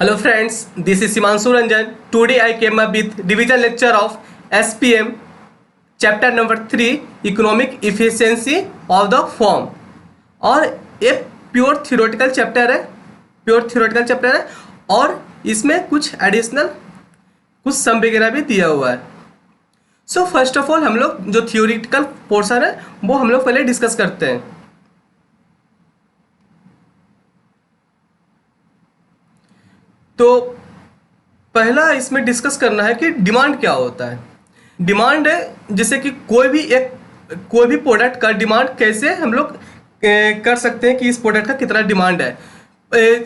Hello friends, this is Himanshu Ranjan. Today I came up with revision lecture of SPM chapter number 3 Economic Efficiency of the Firm। और ये pure theoretical chapter है और इसमें कुछ additional कुछ सम वगैरह भी दिया हुआ है। सो फर्स्ट ऑफ ऑल हम लोग जो थियोरेटिकल पोर्शन है वो हम लोग पहले डिस्कस करते हैं। तो पहला इसमें डिस्कस करना है कि डिमांड क्या होता है। डिमांड है जैसे कि कोई भी प्रोडक्ट का डिमांड कैसे हम लोग कर सकते हैं कि इस प्रोडक्ट का कितना डिमांड है।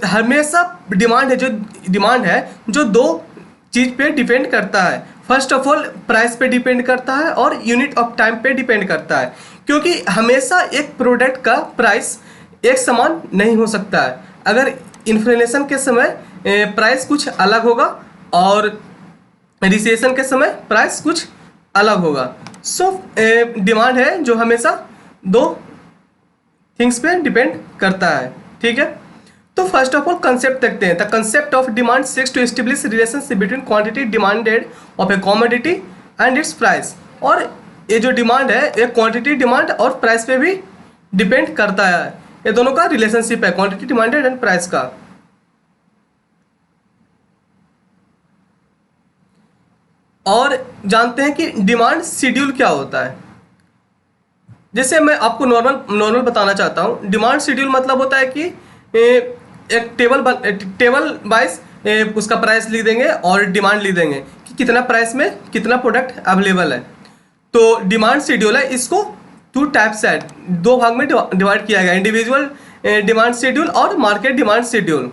हमेशा डिमांड है जो दो चीज़ पे डिपेंड करता है। फर्स्ट ऑफ ऑल प्राइस पे डिपेंड करता है और यूनिट ऑफ टाइम पे डिपेंड करता है, क्योंकि हमेशा एक प्रोडक्ट का प्राइस एक समान नहीं हो सकता है। अगर इन्फ्लेशन के समय प्राइस कुछ अलग होगा और रिसेशन के समय प्राइस कुछ अलग होगा। सो डिमांड है जो हमेशा दो थिंग्स पे डिपेंड करता है। ठीक है, तो फर्स्ट ऑफ ऑल कंसेप्ट देखते हैं। The concept of demand seeks to establish relationship between quantity demanded of a commodity and its price. और ये जो डिमांड है ये क्वांटिटी डिमांड और प्राइस पे भी डिपेंड करता है। ये दोनों का रिलेशनशिप है, क्वांटिटी डिमांडेड एंड प्राइस का। और जानते हैं कि डिमांड शेड्यूल क्या होता है। जैसे मैं आपको नॉर्मल बताना चाहता हूँ। डिमांड शेड्यूल मतलब होता है कि एक टेबल वाइज उसका प्राइस लिख देंगे और डिमांड लिख देंगे कि कितना प्राइस में कितना प्रोडक्ट अवेलेबल है। तो डिमांड शेड्यूल है, इसको टू टाइप्स है, दो भाग में डिवाइड किया गया, इंडिविजुअल डिमांड शेड्यूल और मार्केट डिमांड शेड्यूल।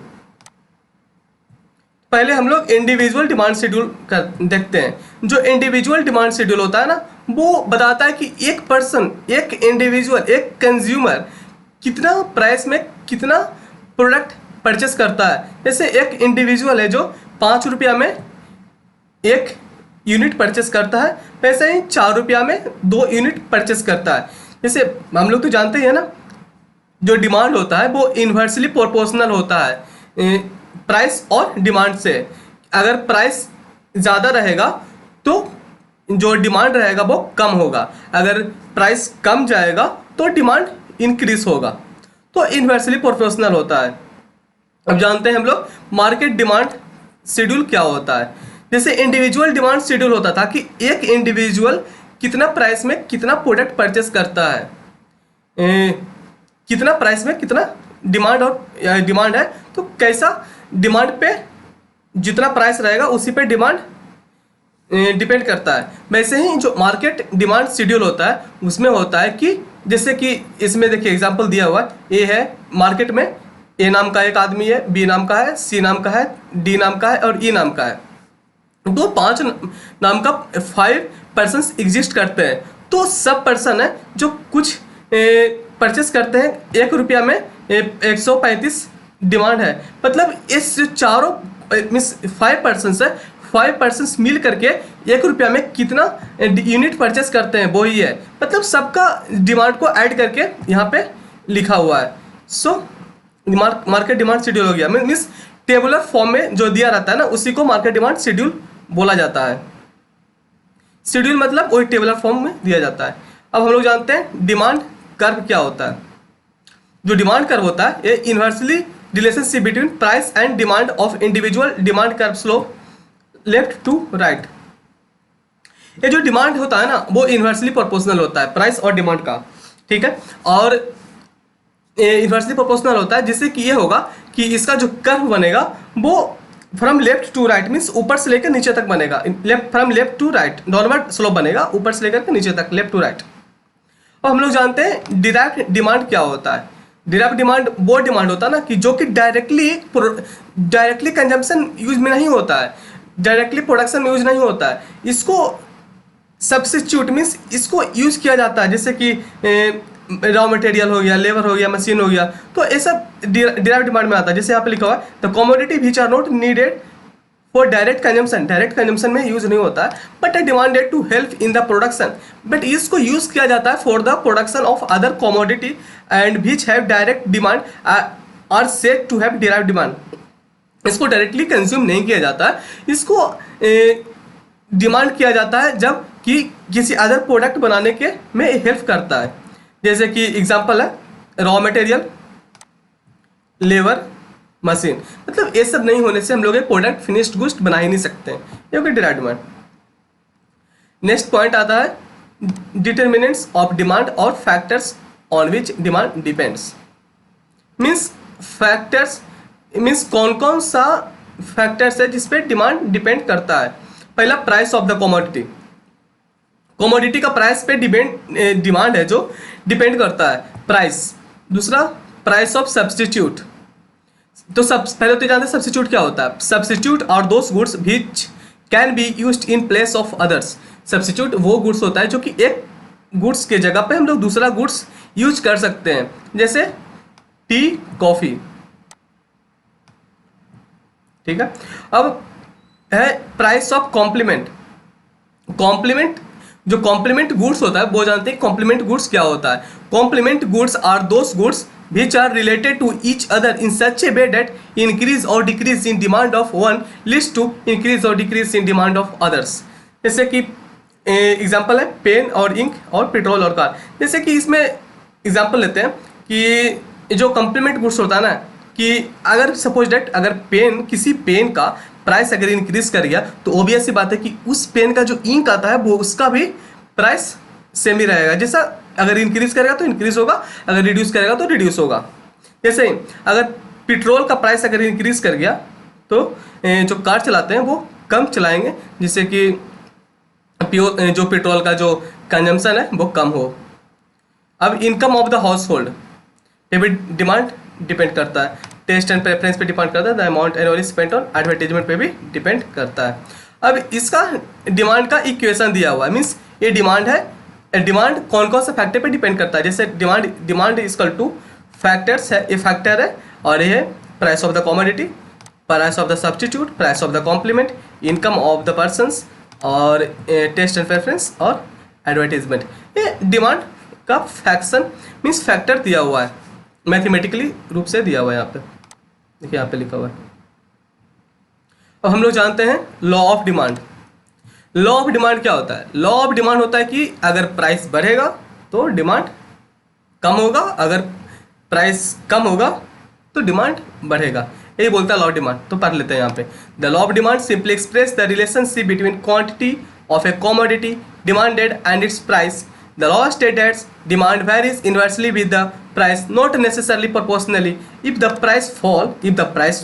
पहले हम लोग इंडिविजुअल डिमांड शेड्यूल देखते हैं। जो इंडिविजुअल डिमांड शेड्यूल होता है ना, वो बताता है कि एक पर्सन, एक इंडिविजुअल, एक कंज्यूमर कितना प्राइस में कितना प्रोडक्ट परचेस करता है। जैसे एक इंडिविजुअल है जो 5 रुपया में एक यूनिट परचेस करता है, वैसे ही 4 रुपया में 2 यूनिट परचेस करता है। जैसे हम लोग तो जानते ही है ना, जो डिमांड होता है वो इन्वर्सली प्रोपोर्शनल होता है प्राइस और डिमांड से। अगर प्राइस ज़्यादा रहेगा तो जो डिमांड रहेगा वो कम होगा, अगर प्राइस कम जाएगा तो डिमांड इंक्रीज होगा। तो इन्वर्सली प्रोपोर्शनल होता है। अब जानते हैं हम लोग मार्केट डिमांड शेड्यूल क्या होता है। जैसे इंडिविजुअल डिमांड शेड्यूल होता था कि एक इंडिविजुअल कितना प्राइस में कितना प्रोडक्ट परचेस करता है, कितना प्राइस में कितना डिमांड है, तो कैसा डिमांड पे जितना प्राइस रहेगा उसी पे डिमांड डिपेंड करता है। वैसे ही जो मार्केट डिमांड शेड्यूल होता है उसमें होता है कि जैसे कि इसमें देखिए एग्जांपल दिया हुआ है। ए है मार्केट में, ए नाम का एक आदमी है, बी नाम का है, सी नाम का है, डी नाम का है और ई नाम का है। तो 5 नाम का 5 पर्सन्स एग्जिस्ट करते हैं। तो सब पर्सन है जो कुछ परचेस करते हैं 1 रुपया में 135 डिमांड है। मतलब इस चारों मीन्स 5 पर्सन्स है, 5 पर्सन्स मिल करके 1 रुपया में कितना यूनिट परचेस करते हैं वो ही है। मतलब सबका डिमांड को ऐड करके यहाँ पे लिखा हुआ है। सो मार्केट डिमांड शेड्यूल हो गया। मीन्स टेबुलर फॉर्म में जो दिया रहता है ना, उसी को मार्केट डिमांड शेड्यूल बोला जाता है। शेड्यूल मतलब वही टेबुलर फॉर्म में दिया जाता है। अब हम लोग जानते हैं डिमांड कर्व क्या होता है। जो डिमांड कर्व होता है ये inversely relationship between price and demand of individual demand curve slope left to right. ये जो डिमांड होता है ना वो इन्वर्सली प्रोपोर्शनल होता है प्राइस और डिमांड का। ठीक है, और इन्वर्सली प्रोपोर्शनल होता है जिससे कि ये होगा कि इसका जो कर्व बनेगा वो from left to right means ऊपर से लेकर नीचे तक बनेगा। From left to right normal slope बनेगा, ऊपर से लेकर के नीचे तक, लेफ्ट टू राइट। और हम लोग जानते हैं डिराइव्ड डिमांड क्या होता है। डिराइव्ड डिमांड वो डिमांड होता है ना कि जो कि डायरेक्टली कंजम्पशन यूज में नहीं होता है, डायरेक्टली प्रोडक्शन में यूज नहीं होता है। इसको सब्स्टिट्यूट मीन्स इसको यूज किया जाता है, जैसे कि रॉ मटेरियल हो गया, लेबर हो गया, मशीन हो गया। तो ये सब डिराइव्ड डिमांड में आता है। जैसे यहाँ पे लिखा हुआ है the commodity which are not needed for direct consumption में यूज नहीं होता है, but demanded to help in the production. But इसको यूज किया जाता है for the production of other commodity and which have direct demand are said to have derived demand. इसको directly consume नहीं किया जाता है, इसको डिमांड किया जाता है जब कि किसी अदर प्रोडक्ट बनाने के में हेल्प करता है। जैसे कि एग्जांपल है रॉ मटेरियल, लेबर, मशीन, मतलब ये सब नहीं होने से हम लोग एक प्रोडक्ट फिनिश्ड गुड्स बना ही नहीं सकते हैं, ये हो गया डायरेक्ट डिमांड। नेक्स्ट पॉइंट आता है डिटर्मिनेंट्स ऑफ डिमांड और factors on which demand depends. Means factors means कौन कौन सा फैक्टर्स है जिस पे डिमांड डिपेंड करता है। पहला price of the commodity, commodity का प्राइस पे डिमांड है जो डिपेंड करता है, प्राइस। दूसरा प्राइस ऑफ सब्सटीट्यूट, तो सब पहले तो जानते हैं सब्सटीट्यूट क्या होता है। सब्सटीट्यूट और those goods which can be used in place of others. Substitute वो गुड्स होता है जो कि एक गुड्स के जगह पे हम लोग दूसरा गुड्स यूज कर सकते हैं, जैसे टी, कॉफी, ठीक है। अब है प्राइस ऑफ कॉम्प्लीमेंट। कॉम्प्लीमेंट, जो कॉम्प्लीमेंट गुड्स होता है वो जानते हैं कॉम्प्लीमेंट गुड्स क्या होता है। Complement goods are those goods which are related to each other in such a way that increase or decrease in demand of one leads to increase or decrease in demand of others। जैसे कि example है pen और ink और petrol और car. जैसे कि इसमें example लेते हैं कि जो कॉम्प्लीमेंट गुड्स होता है ना, कि अगर सपोज डेट अगर पेन, किसी पेन का प्राइस अगर इंक्रीज कर गया तो ऑब्वियस सी बात है कि उस पेन का जो इंक आता है वो उसका भी प्राइस सेम ही रहेगा। जैसा अगर इंक्रीज करेगा तो इंक्रीज होगा, अगर रिड्यूस करेगा तो रिड्यूस होगा। जैसे अगर पेट्रोल का प्राइस अगर इंक्रीज कर गया तो जो कार चलाते हैं वो कम चलाएंगे, जिससे कि जो पेट्रोल का जो कंजम्पशन है वो कम हो। अब income of the house hold पे भी डिमांड डिपेंड करता है, टेस्ट एंड प्रेफरेंस पे डिपेंड करता है, the amount annually spent on advertisement पे भी डिपेंड करता है। अब इसका डिमांड का इक्वेशन दिया हुआ है, मीन्स ये डिमांड है, डिमांड कौन कौन सा फैक्टर पे डिपेंड करता है। जैसे डिमांड इक्वल टू फैक्टर्स है, ये फैक्टर है, और ये है price of the commodity, price of the substitute, price of the complement, income of the persons और टेस्ट एंड प्रेफरेंस और एडवर्टाइजमेंट। ये डिमांड का फैक्शन मीन्स फैक्टर दिया हुआ है, मैथमेटिकली रूप से दिया हुआ है। यहाँ पे देखिए, यहाँ पे लिखा हुआ है। अब हम लोग जानते हैं law of demand. Law of demand क्या होता है? लॉ ऑफ डिमांड होता है कि अगर प्राइस बढ़ेगा तो डिमांड कम होगा, अगर प्राइस कम होगा तो डिमांड बढ़ेगा, यही बोलता है लॉ ऑफ डिमांड। तो पढ़ लेते हैं यहाँ पे। The law of demand simply express the relationship between quantity of a commodity demanded and its price. The law states that demand varies inversely with the price, not necessarily proportionally. If the price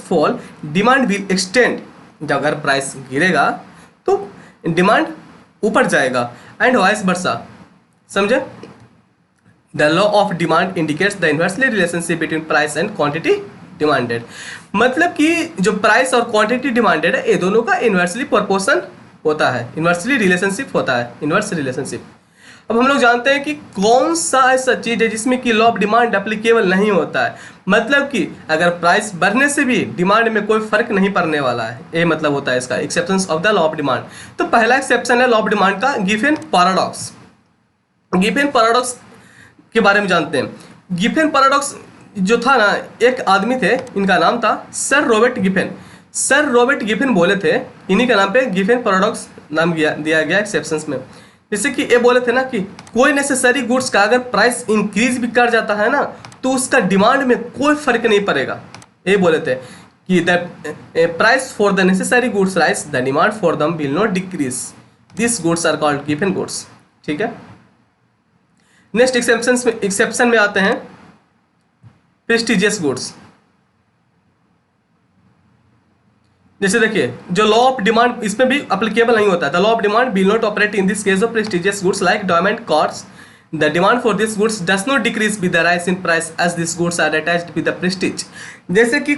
fall, demand will extend. जब अगर price गिरेगा तो demand ऊपर जाएगा, and vice versa. समझे? The law of demand indicates the inversely relationship between price and quantity demanded. मतलब कि जो प्राइस और क्वांटिटी डिमांडेड है, ये दोनों का इन्वर्सली प्रोपोर्शन होता है, इन्वर्सली रिलेशनशिप होता है, इन्वर्स रिलेशनशिप। अब हम लोग जानते हैं कि कौन सा ऐसा चीज है जिसमें कि लॉ ऑफ डिमांड एप्लीकेबल नहीं होता है। मतलब कि अगर प्राइस बढ़ने से भी डिमांड में कोई फर्क नहीं पड़ने वाला है, ये मतलब होता है इसका exceptions of the law of demand. तो पहला एक्सेप्शन है लॉ ऑफ डिमांड का गिफेन पैराडॉक्स। गिफेन पैराडॉक्स के बारे में जानते हैं। गिफेन पैराडॉक्स जो था ना, एक आदमी थे, इनका नाम था sir Robert Giffen. Sir Robert Giffen बोले थे, इन्हीं के नाम पे गिफेन पैराडॉक्स नाम दिया गया एक्सेप्शंस में। जैसे कि ये बोले थे ना कि कोई नेसेसरी गुड्स का अगर प्राइस इंक्रीज भी कर जाता है ना तो उसका डिमांड में कोई फर्क नहीं पड़ेगा। ये बोले थे कि the price for the necessary goods rise, the demand for them will not decrease, this goods are called गिवन गुड्स। ठीक है। नेक्स्ट एक्सेप्शन में आते हैं प्रेस्टिजियस गुड्स। जैसे देखिए, जो लॉ ऑफ डिमांड इसमें भी एप्लीकेबल नहीं होता है। The law of demand will not operate in this case of prestigious goods like diamond, cars. The demand for this goods does not decrease with the rise in price as this goods are attached with the prestige. जैसे कि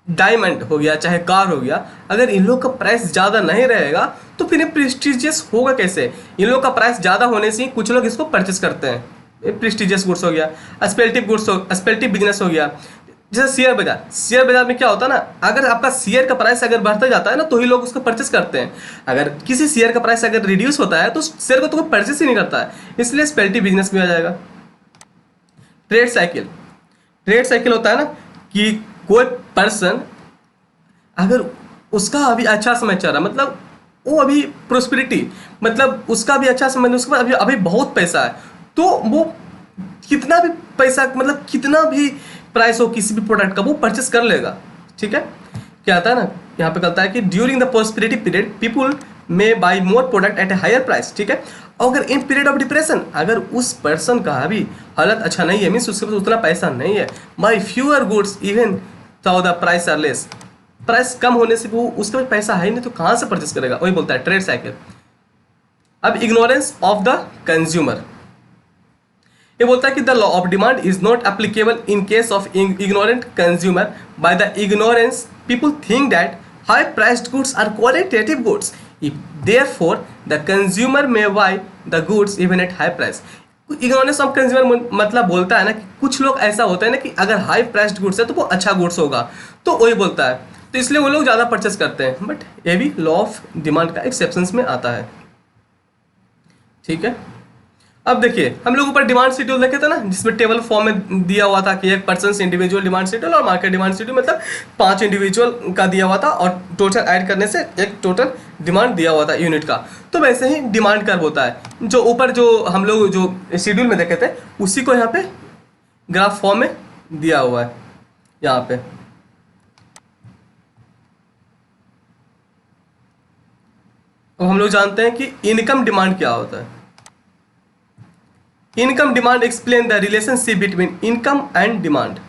diamond हो गया चाहे car हो गया, अगर इन लोग का प्राइस ज़्यादा नहीं रहेगा तो फिर ये प्रेस्टिजियस होगा कैसे? इन लोग का प्राइस ज़्यादा होने से कुछ लोग इसको परचेस करते हैं। ये प्रेस्टिजियस गुड्स हो गया। स्पेल्टिव बिजनेस हो गया। जैसे शेयर बाजार में क्या होता है ना, अगर आपका शेयर का प्राइस अगर बढ़ता जाता है ना तो ही लोग उसको परचेस करते हैं। अगर किसी शेयर का प्राइस अगर रिड्यूस होता है तो शेयर को तो कोई परचेस ही नहीं करता है, इसलिए स्पेल्टिव बिजनेस में आ जाएगा। ट्रेड साइकिल होता है ना कि कोई पर्सन अगर उसका अभी अच्छा समय चल रहा, मतलब वो अभी प्रोस्पेरिटी, मतलब उसका भी अच्छा समय, उसके पास अभी अभी बहुत पैसा है, तो वो कितना भी पैसा, मतलब कितना भी प्राइस हो किसी भी प्रोडक्ट का, वो परचेस कर लेगा। ठीक है, क्या आता है ना, यहाँ पे कहता है कि during the prosperity period people may buy more product at a higher price. ठीक है, अगर इन पीरियड ऑफ डिप्रेशन, अगर उस पर्सन का अभी हालत अच्छा नहीं है, मीन्स उसके पास उतना पैसा नहीं है, by fewer goods even though the price are less, price कम होने से वो उसके पास पैसा है ही नहीं, तो कहाँ से परचेस करेगा, वही बोलता है ट्रेड साइकिल। अब इग्नोरेंस ऑफ द कंज्यूमर, ये बोलता है कि the law of demand is not applicable in case of ignorant consumer. By the ignorance people think that high priced goods are qualitative goods, therefore the consumer may buy the goods even at high price. Ignorance of consumer मतलब बोलता है ना कि कुछ लोग ऐसा होता है ना कि अगर हाई प्राइस्ड गुड्स है तो वो अच्छा गुड्स होगा, तो वही बोलता है, तो इसलिए वो लोग ज़्यादा परचेस करते हैं। बट ये भी लॉ ऑफ डिमांड का एक्सेप्शंस में आता है। ठीक है, अब देखिए हम लोग ऊपर डिमांड शेड्यूल देखे थे ना, जिसमें टेबल फॉर्म में दिया हुआ था कि एक पर्सन इंडिविजुअल डिमांड शेड्यूल और मार्केट डिमांड शेड्यूल, मतलब 5 इंडिविजुअल का दिया हुआ था और टोटल ऐड करने से एक टोटल डिमांड दिया हुआ था यूनिट का। तो वैसे ही डिमांड कर्व होता है, जो ऊपर जो हम लोग जो शेड्यूल में देखे थे उसी को यहाँ पे ग्राफ फॉर्म में दिया हुआ है यहाँ पे। अब हम लोग जानते हैं कि इनकम डिमांड क्या होता है। Income demand explain the relationship between income and demand.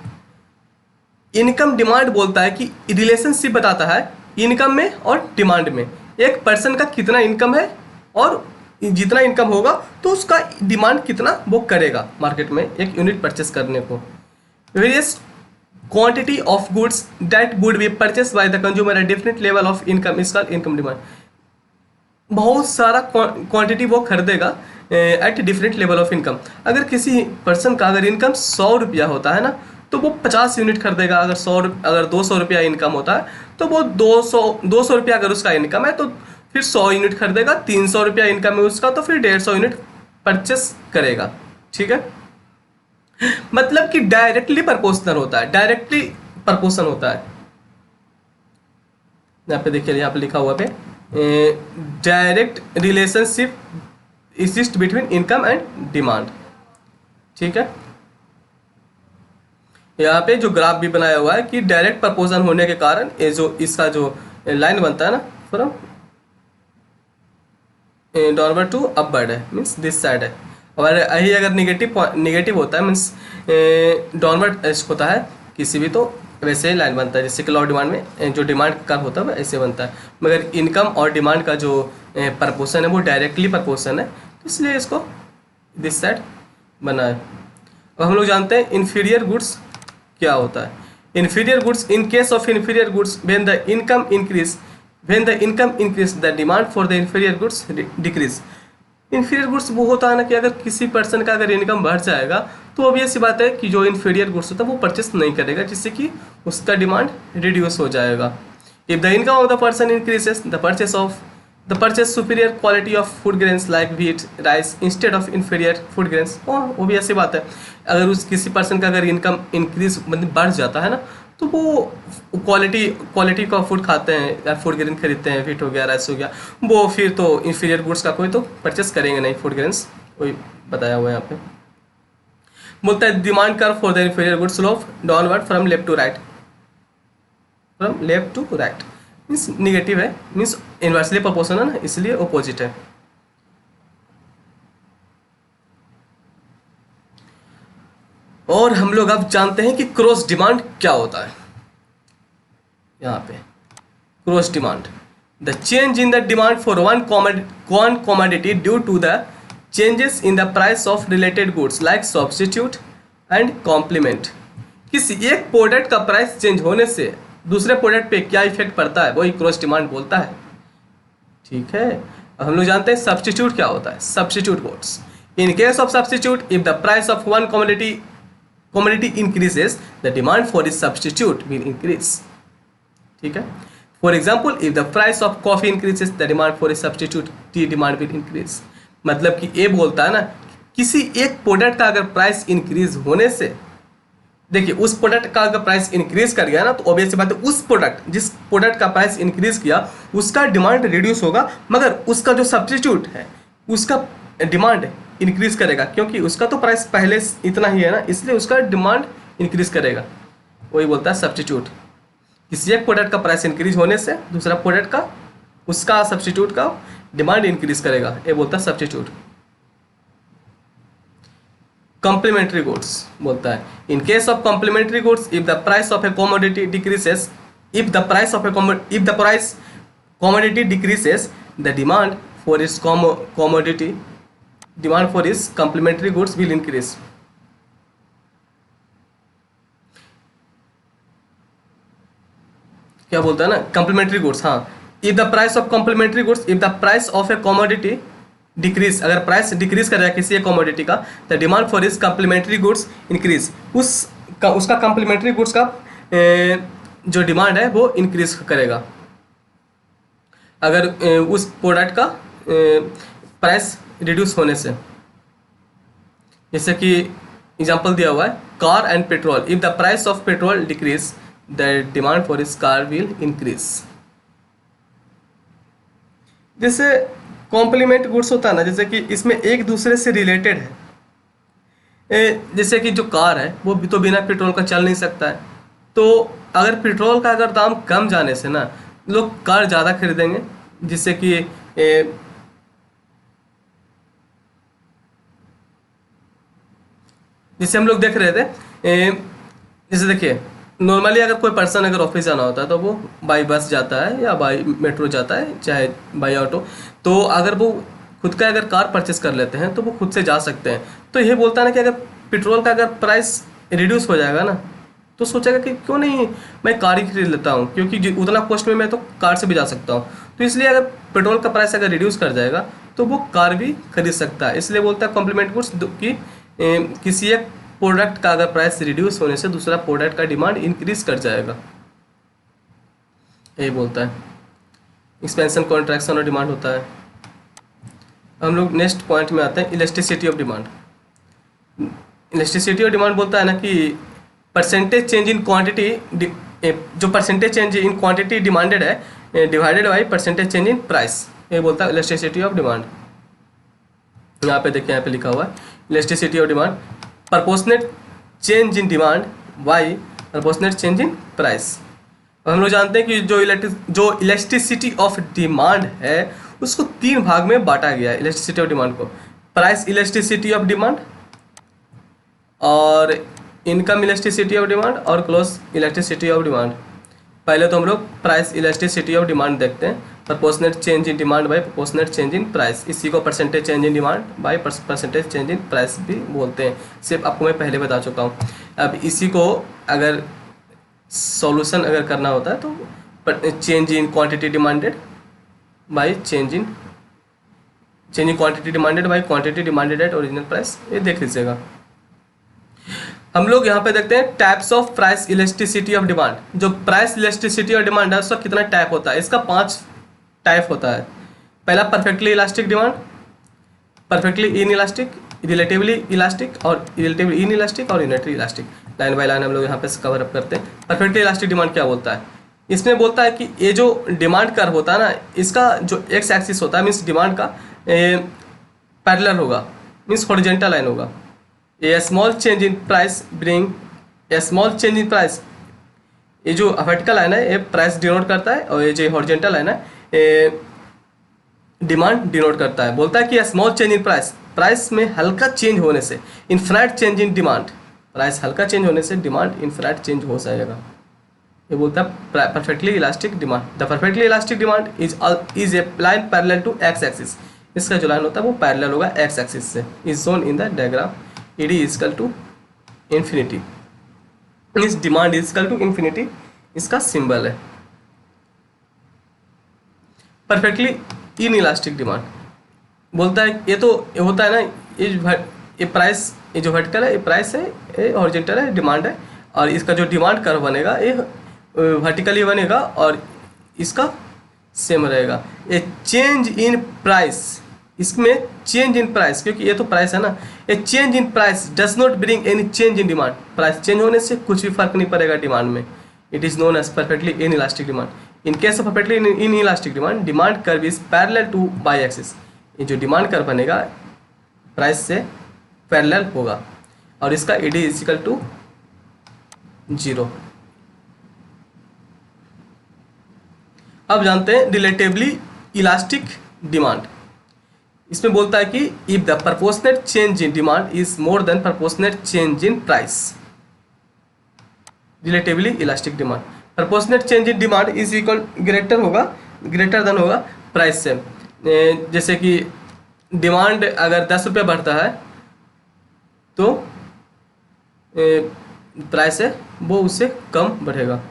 Income demand बोलता है कि रिलेशनशिप बताता है इनकम में और डिमांड में, एक पर्सन का कितना इनकम है और जितना इनकम होगा तो उसका डिमांड कितना वो करेगा मार्केट में एक यूनिट परचेस करने को। Various quantity of goods that would be purchase by the consumer at different level of income is called income demand. बहुत सारा क्वांटिटी वो खरीदेगा at different level of income. अगर किसी पर्सन का अगर इनकम 100 रुपया होता है ना, तो वो 50 यूनिट खरीदेगा। अगर 200 रुपया इनकम होता है तो वो 200 रुपया अगर उसका इनकम है तो फिर 100 यूनिट खरीदेगा। 300 रुपया इनकम है उसका तो फिर 150 यूनिट परचेस करेगा। ठीक है, मतलब कि डायरेक्टली प्रोपोर्शनल होता है, डायरेक्टली प्रोपोर्शन होता है। यहाँ पे देखिए, यहाँ पे लिखा हुआ पे direct relationship exist between income and demand. ठीक है, यहाँ पे जो ग्राफ भी बनाया हुआ है कि डायरेक्ट प्रोपोर्शन होने के कारण ये जो इसका जो लाइन बनता है ना फ्रॉम डाउनवर्ड टू अपवर्ड है, मीन्स दिस साइड है। और यही अगर निगेटिव होता है मीन्स डाउनवर्ड होता है किसी भी, तो वैसे ही लाइन बनता है, जैसे कि लॉ डिमांड में जो डिमांड का होता है वो ऐसे बनता है। मगर इनकम और डिमांड का जो प्रपोर्शन है वो डायरेक्टली प्रपोर्शन है, इसलिए इसको दिस साइड बना है। अब हम लोग जानते हैं इन्फीरियर गुड्स क्या होता है। Inferior goods, in case of inferior goods when the income increase the demand for the inferior goods decrease. Inferior goods वो होता है ना कि अगर किसी पर्सन का अगर इनकम बढ़ जाएगा तो ऑब्वियस सी बात है कि जो इन्फीरियर गुड्स होता है वो परचेस नहीं करेगा, जिससे कि उसका डिमांड रिड्यूस हो जाएगा। If the income of the person increases the purchase superior quality of food grains like wheat rice instead of inferior food grains. Obvious सी बात है, अगर उस किसी पर्सन का अगर इनकम इंक्रीज मतलब बढ़ जाता है ना, तो वो क्वालिटी का फूड खाते हैं या फूड ग्रेन खरीदते हैं, व्हीट हो गया राइस हो गया, वो फिर तो इन्फीरियर गुड्स का कोई तो परचेस करेंगे नहीं, फूड ग्रेन्स वही बताया हुआ है यहाँ पे। बोलता है demand curve for the inferior goods slope downward from left to right, means negative है, मीन्स इन्वर्सली प्रोपोर्शनल है ना, इसलिए अपोजिट है। और हम लोग अब जानते हैं कि क्रॉस डिमांड क्या होता है। यहाँ पे cross demand, the change in the demand for one commodity due to the changes in the price of related goods like substitute and complement. किसी एक प्रोडक्ट का प्राइस चेंज होने से दूसरे प्रोडक्ट पे क्या इफेक्ट पड़ता है वही क्रॉस डिमांड बोलता है। ठीक है, अब हम लोग जानते हैं सब्स्टिट्यूट क्या होता है। Substitute goods, in case of substitute if the price of one commodity increases, the demand for its substitute will increase. ठीक है, for example if the price of coffee increases the demand for its substitute T demand will increase. मतलब कि ये बोलता है ना, किसी एक प्रोडक्ट का अगर प्राइस इंक्रीज होने से देखिए उस प्रोडक्ट का अगर प्राइस इंक्रीज कर गया ना, तो ऑब्वियस सी बात है उस प्रोडक्ट, जिस प्रोडक्ट का प्राइस इंक्रीज किया उसका डिमांड रिड्यूस होगा, मगर उसका जो सब्स्टिट्यूट है उसका डिमांड इंक्रीज करेगा, क्योंकि उसका तो प्राइस पहले इतना ही है ना, इसलिए उसका डिमांड इंक्रीज करेगा। वही बोलता है सब्स्टिट्यूट। किसी एक प्रोडक्ट का प्राइस इंक्रीज होने से दूसरा प्रोडक्ट का, उसका सब्स्टिट्यूट का डिमांड इंक्रीज करेगा, ये बोलता है सब्स्टिट्यूट। कॉम्प्लीमेंट्री गुड्स बोलता है, in case of complementary goods if the price of a commodity decreases, if the price commodity decreases the demand for its commodity, demand for its complementary goods will increase. क्या बोलता है ना, complementary goods, हाँ, if the price of complementary goods, if the price of a commodity decrease, अगर price decrease कर रहा है किसी एक कमोडिटी का, द डिमांड फॉर इस कॉम्प्लीमेंट्री गुड्स इंक्रीज, उसका कॉम्प्लीमेंट्री गुड्स का जो डिमांड है वो इंक्रीज करेगा। अगर उस प्रोडक्ट का प्राइस रिड्यूस होने से, जैसे कि एग्जांपल दिया हुआ है car and petrol, if the price of petrol decrease the demand for इस कार विल इंक्रीज। जैसे कॉम्प्लीमेंट गुड्स होता है ना, जैसे कि इसमें एक दूसरे से रिलेटेड है, जैसे कि जो कार है वो भी तो बिना पेट्रोल का चल नहीं सकता है, तो अगर पेट्रोल का अगर दाम कम जाने से ना लोग कार ज़्यादा खरीदेंगे, जिससे कि जिससे हम लोग देख रहे थे, जैसे देखिए नॉर्मली अगर कोई पर्सन अगर ऑफिस जाना होता है तो वो बाई बस जाता है या बाई मेट्रो जाता है, चाहे बाई ऑटो, तो अगर वो खुद का अगर कार परचेस कर लेते हैं तो वो खुद से जा सकते हैं। तो ये बोलता है ना कि अगर पेट्रोल का अगर प्राइस रिड्यूस हो जाएगा ना, तो सोचेगा कि क्यों नहीं मैं कार ही खरीद लेता हूँ, क्योंकि उतना कॉस्ट में मैं तो कार से भी जा सकता हूँ। तो इसलिए अगर पेट्रोल का प्राइस अगर रिड्यूस कर जाएगा तो वो कार भी खरीद सकता है। इसलिए बोलता है कॉम्प्लीमेंट गुड्स कि किसी एक प्रोडक्ट का अगर प्राइस रिड्यूस होने से दूसरा प्रोडक्ट का डिमांड इंक्रीज कर जाएगा, यही बोलता है। एक्सपेंशन, कॉन्ट्रैक्शन और डिमांड होता है। हम लोग नेक्स्ट पॉइंट में आते हैं, elasticity of demand. Elasticity of demand बोलता है ना कि परसेंटेज चेंज इन क्वांटिटी, जो percentage change in quantity demanded है divided by percentage change in price, ये बोलता है इलास्टिसिटी ऑफ डिमांड। यहाँ पे देखिए, यहाँ पे लिखा हुआ है elasticity of demand, proportionate change in demand by proportionate change in price. हम लोग जानते हैं कि जो इलास्टिसिटी ऑफ डिमांड है उसको 3 भाग में बांटा गया है, इलास्टिसिटी ऑफ डिमांड को, प्राइस इलास्टिसिटी ऑफ डिमांड और इनकम इलास्टिसिटी ऑफ डिमांड और क्लोज इलास्टिसिटी ऑफ डिमांड। पहले तो हम लोग प्राइस इलास्टिसिटी ऑफ डिमांड देखते हैं, proportionate change in demand by proportionate change in price, इसी को percentage change in demand by percentage change in price भी बोलते हैं। सिर्फ आपको मैं पहले बता चुका हूँ। अब इसी को अगर सॉल्यूशन अगर करना होता है तो change in quantity demanded by change in quantity demanded by quantity demanded eight original price, ये देख लीजिएगा। हम लोग यहाँ पे देखते हैं types of price elasticity of demand. जो प्राइस इलास्टिसिटी ऑफ डिमांड है उसका कितना टाइप होता है, इसका 5 टाइप होता है। पहला perfectly elastic demand, perfectly in elastic, relatively elastic और रिलेटिवली इन इलास्टिक और unitary elastic. Line by line हम लोग यहाँ पे कवर अप करते हैं। परफेक्टली इलास्टिक डिमांड क्या बोलता है, इसमें बोलता है कि ये जो डिमांड कर्व होता है ना, इसका जो एक्स एक्सिस होता है मीन्स डिमांड का पैरेलल होगा, मीन्स हॉरिजॉन्टल लाइन होगा। A small change in price bring a small change in price, ये जो वर्टिकल लाइन है ये प्राइस डिनोट करता है और ये जो हॉरिजॉन्टल लाइन है डिमांड डिनोट करता है। बोलता है कि small change in price, price में हल्का चेंज होने से, infinite change in demand, price हल्का चेंज होने से डिमांड इनफिनिट चेंज हो जाएगा। ये बोलता है perfectly elastic demand. The perfectly elastic demand is a line parallel to X axis, इसका जो लाइन होता है वो पैरेलल होगा एक्स एक्सिस से। Is shown in the diagram, ED is equal to infinity, इस demand is equal to infinity इसका symbol है। परफेक्टली इन इलास्टिक डिमांड बोलता है ये तो ये होता है ना, ये प्राइस, ये जो वर्टिकल है ये प्राइस है, ये हॉरिजॉन्टल है डिमांड है, और इसका जो डिमांड कर्व बनेगा ये वर्टिकली बनेगा और इसका सेम रहेगा। ए चेंज इन प्राइस इसमें चेंज इन प्राइस, क्योंकि ये तो प्राइस है ना, a change in price does not bring any change in demand. Price change होने से कुछ भी फर्क नहीं पड़ेगा डिमांड में। It is known as perfectly inelastic demand. In case of perfectly inelastic demand, demand curve is parallel to Y axis. ये जो डिमांड कर्व बनेगा प्राइस से पैरेलल होगा और इसका ईडी इज इक्वल टू 0। अब जानते हैं रिलेटिवली इलास्टिक डिमांड। इसमें बोलता है कि if the proportionate change in demand is more than proportionate change in price. Relatively elastic demand, proportionate change in demand is equal greater than होगा price से। जैसे कि डिमांड अगर 10 रुपये बढ़ता है तो प्राइस है वो उससे कम बढ़ेगा।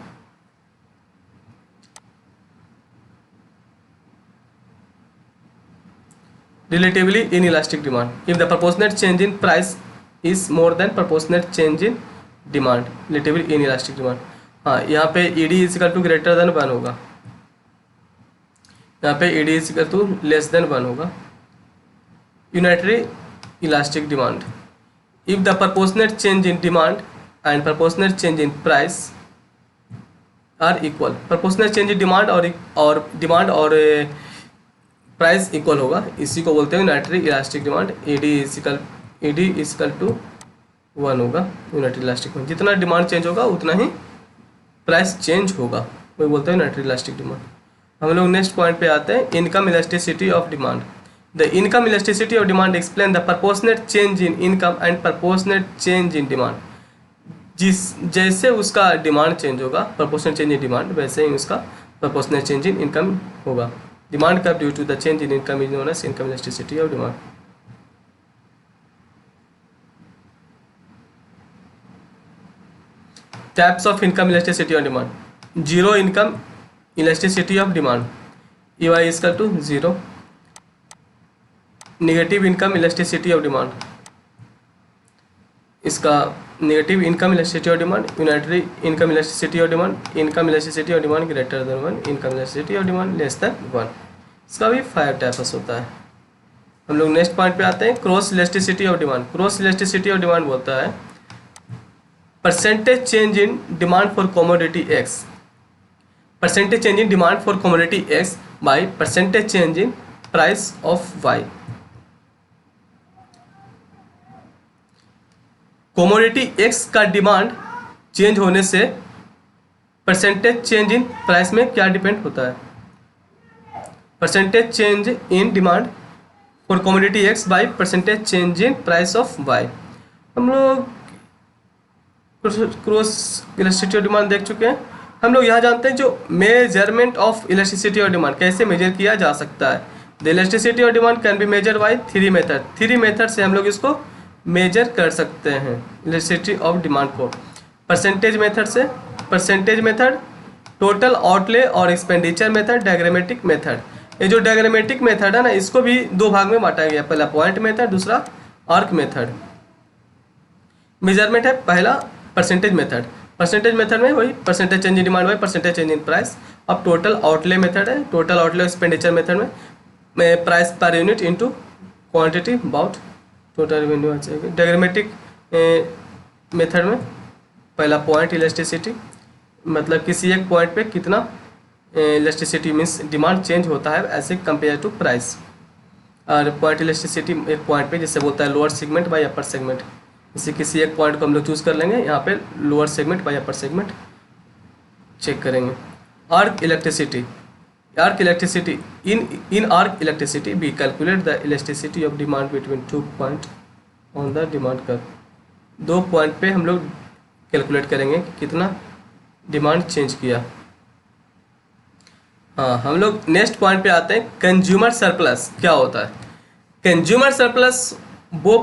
Relatively inelastic demand, if the proportionate change in price is more than proportionate change in demand, relatively inelastic demand। हाँ, यहाँ पे ED is equal to greater than 1 होगा, यहाँ पे ED is equal to less than 1 होगा। Unitary elastic demand, if the proportionate change in demand and proportionate change in price are equal, proportionate change in demand और demand और price equal होगा, इसी को बोलते हैं unitary elastic demand. ED equal to 1 होगा unitary elastic demand. जितना demand change होगा उतना ही प्राइस चेंज होगा, वही बोलते हैं यूनिटरी इलास्टिक डिमांड। हम लोग नेक्स्ट पॉइंट पे आते हैं, income elasticity of demand. The income elasticity of demand explain the proportionate change in income and proportionate change in demand. जैसे उसका डिमांड चेंज होगा, प्रोपोर्शनेट चेंज इन डिमांड, वैसे ही उसका प्रोपोर्शनेट चेंज इन इनकम होगा। Demand curve due to the change in income is known as income elasticity of demand. Types of income elasticity of demand. Zero income elasticity of demand, EY is equal to 0. Negative income elasticity of demand, इसका negative income elasticity of demand, unitary income elasticity of demand, income elasticity of demand greater than 1, income elasticity of demand less than 1। इसका भी 5 types होता है। हम लोग next point पे आते हैं, cross elasticity of demand. Cross elasticity of demand बोलता है percentage change in demand for commodity X, percentage change in demand for commodity X by percentage change in price of Y. Commodity X का demand change होने से percentage change in price में क्या depend होता है? Percentage change in demand for commodity X by percentage change in price of Y. हम लोग cross elasticity of demand देख चुके हैं। हम लोग यहाँ जानते हैं जो measurement of elasticity of demand कैसे मेजर किया जा सकता है। The elasticity of demand can be measure by 3 method. 3 method से हम लोग इसको मेजर कर सकते हैं इलास्टिसिटी ऑफ डिमांड को। परसेंटेज मेथड से, परसेंटेज मेथड, टोटल आउटले और एक्सपेंडिचर मेथड, डायग्रामेटिक मेथड। ये जो डायग्रामेटिक मेथड है ना, इसको भी 2 भाग में बांटा गया, पहला पॉइंट मेथड, दूसरा आर्क मेथड। मेजरमेंट है पहला परसेंटेज मेथड। परसेंटेज मेथड में वही percentage change in demand by percentage change in price. अब टोटल आउटले मेथड है, टोटल आउटले एक्सपेंडिचर मेथड में price per unit into quantity about total revenue आ जाएगी। Diagrammatic method में पहला पॉइंट इलास्टिसिटी, मतलब किसी एक पॉइंट पे कितना इलास्टिसिटी मीन्स डिमांड चेंज होता है ऐसे कंपेयर टू प्राइस। और पॉइंट इलास्टिसिटी एक पॉइंट पे जिससे बोलता है lower segment by upper segment. जैसे किसी एक पॉइंट को हम लोग चूज़ कर लेंगे, यहाँ पे lower segment by upper segment check करेंगे। Arc elasticity, arc elasticity, in arc elasticity we calculate the elasticity of demand between 2 point on the demand curve। 2 point पे हम लोग कैलकुलेट करेंगे कि कितना डिमांड चेंज किया। हाँ, हम लोग नेक्स्ट पॉइंट पे आते हैं, कंज्यूमर सरप्लस क्या होता है? कंज्यूमर सरप्लस वो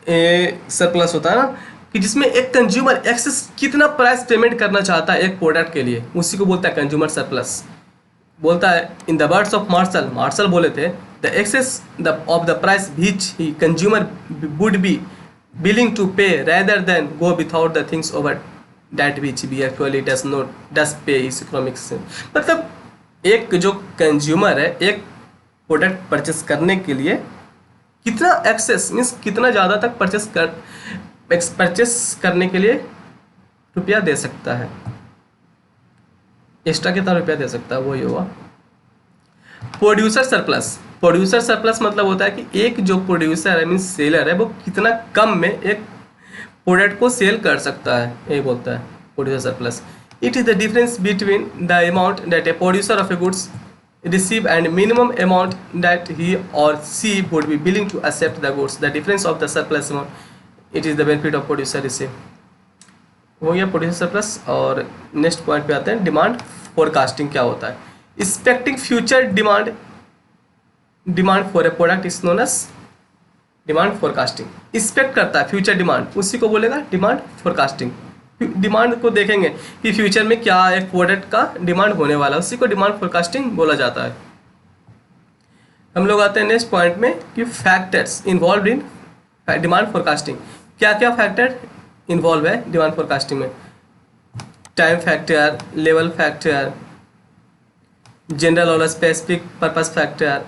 सरप्लस होता है ना कि जिसमें एक कंज्यूमर एक्सेस कितना प्राइस पेमेंट करना चाहता है एक प्रोडक्ट के लिए, उसी को बोलता है कंज्यूमर सरप्लस। बोलता है in the words of Marshall बोले थे, the excess of the price which he consumer would be willing to pay rather than go without the things over that which be actually does pay is economics. मतलब एक जो consumer है एक product purchase करने के लिए कितना access means कितना ज़्यादा तक परचेस करने के लिए रुपया दे सकता है, एक्स्ट्रा कितना रुपया दे सकता है, वही होगा प्रोड्यूसर सरप्लस। प्रोड्यूसर सरप्लस मतलब होता है कि एक जो प्रोड्यूसर है मीन्स सेलर है वो कितना कम में एक प्रोडक्ट को सेल कर सकता है, ये बोलता है producer surplus. It is the difference between the amount that a producer of A goods receive and minimum amount that he or she would be willing to accept the goods, the difference of the surplus amount, it is the benefit of producer receive। हो गया producer surplus. और next point पे आते हैं demand forecasting क्या होता है। Expecting future demand for a product is known as demand forecasting. Expect करता है फ्यूचर डिमांड, उसी को बोलेगा डिमांड फोरकास्टिंग। डिमांड को देखेंगे कि फ्यूचर में क्या एक प्रोडक्ट का डिमांड होने वाला है, उसी को डिमांड फोरकास्टिंग बोला जाता है। हम लोग आते हैं नेक्स्ट पॉइंट में कि factors involve in demand forecasting. क्या क्या फैक्टर इन्वॉल्व है डिमांड फोरकास्टिंग में। Time factor, level factor, general और specific purpose factor,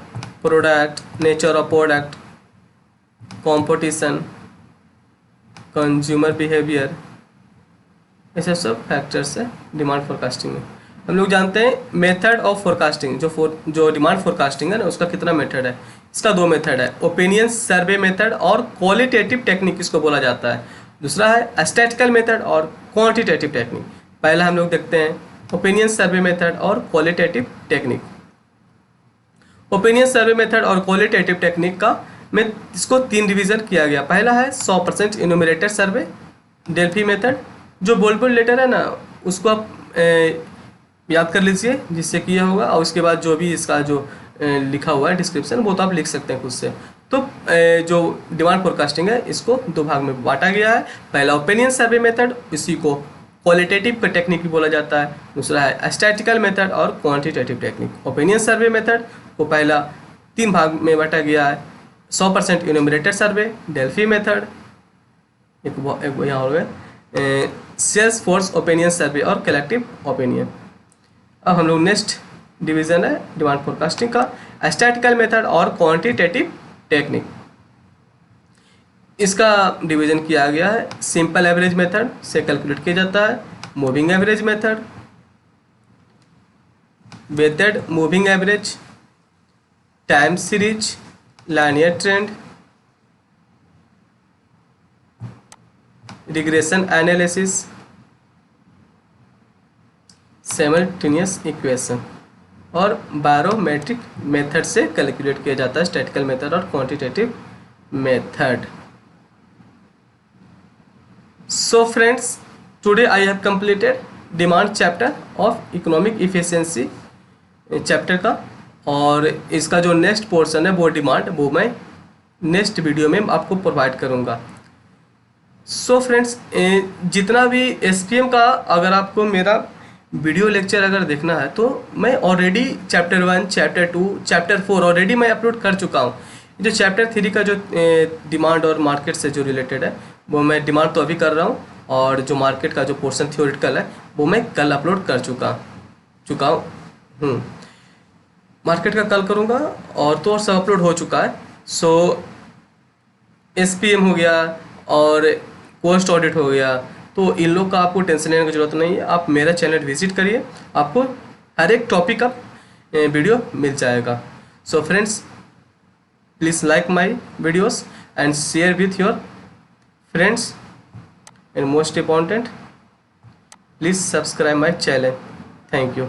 product, nature of product, competition, consumer behaviour, ऐसे सब फैक्टर्स है डिमांड फोरकास्टिंग में। हम लोग जानते हैं मेथड ऑफ फोरकास्टिंग, जो डिमांड फोरकास्टिंग है ना उसका कितना मेथड है। इसका दो मेथड है, ओपिनियन सर्वे मेथड और क्वालिटेटिव टेक्निक इसको बोला जाता है। दूसरा है स्टैटिस्टिकल मेथड और क्वांटिटेटिव टेक्निक। पहला हम लोग देखते हैं ओपिनियन सर्वे मेथड और qualitative technique. Opinion survey method और क्वालिटेटिव टेक्निक का में इसको तीन डिवीजन किया गया। पहला है 100% इन्यूमरेटर सर्वे, डेल्फी मेथड। जो बोल्ड लेटर है ना उसको आप याद कर लीजिए जिससे किया होगा, और उसके बाद जो भी इसका जो लिखा हुआ है डिस्क्रिप्शन वो तो आप लिख सकते हैं खुद से। तो जो डिमांड फोरकास्टिंग है इसको दो भाग में बांटा गया है। पहला ओपिनियन सर्वे मेथड, इसी को क्वालिटेटिव टेक्निक भी बोला जाता है। दूसरा है स्टैटिस्टिकल मेथड और quantitative technique. Opinion survey method को पहला तीन भाग में बांटा गया है, 100% इन्यूमरेटर सर्वे, डेल्फी मेथड, एक यहाँ हो गए सेल्स फोर्स ओपिनियन सर्वे और कलेक्टिव ओपिनियन। अब हम लोग नेक्स्ट डिवीजन है डिमांड फोरकास्टिंग का स्टैटिस्टिकल मेथड और क्वांटिटेटिव टेक्निक। इसका डिवीजन किया गया है, सिंपल एवरेज मेथड से कैलकुलेट किया जाता है, moving average method, weighted moving average, time series, linear trend, regression analysis, simultaneous equation और बैरोमेट्रिक मेथड से कैलकुलेट किया जाता है स्टैटिस्टिकल मेथड और quantitative method. So friends, today I have completed demand chapter of economic efficiency chapter का, और इसका जो नेक्स्ट पोर्शन है वो डिमांड, वो मैं नेक्स्ट वीडियो में आपको प्रोवाइड करूँगा। सो फ्रेंड्स, जितना भी एसपीएम का अगर आपको मेरा वीडियो लेक्चर अगर देखना है तो मैं already chapter 1, chapter 2, chapter 4 already मैं अपलोड कर चुका हूँ। जो चैप्टर 3 का जो डिमांड और मार्केट से जो रिलेटेड है वो मैं डिमांड तो अभी कर रहा हूँ, और जो मार्केट का जो पोर्शन थ्योरेटिकल है वो मैं कल अपलोड कर चुका हूँ। मार्केट का कल करूँगा और तो और सब अपलोड हो चुका है। सो एसपीएम हो गया और कॉस्ट ऑडिट हो गया, तो इन लोग का आपको टेंशन लेने की जरूरत नहीं है। आप मेरा चैनल विजिट करिए, आपको हर एक टॉपिक का वीडियो मिल जाएगा। So friends, please like my videos and share with your friends, and most important, please subscribe my channel. Thank you.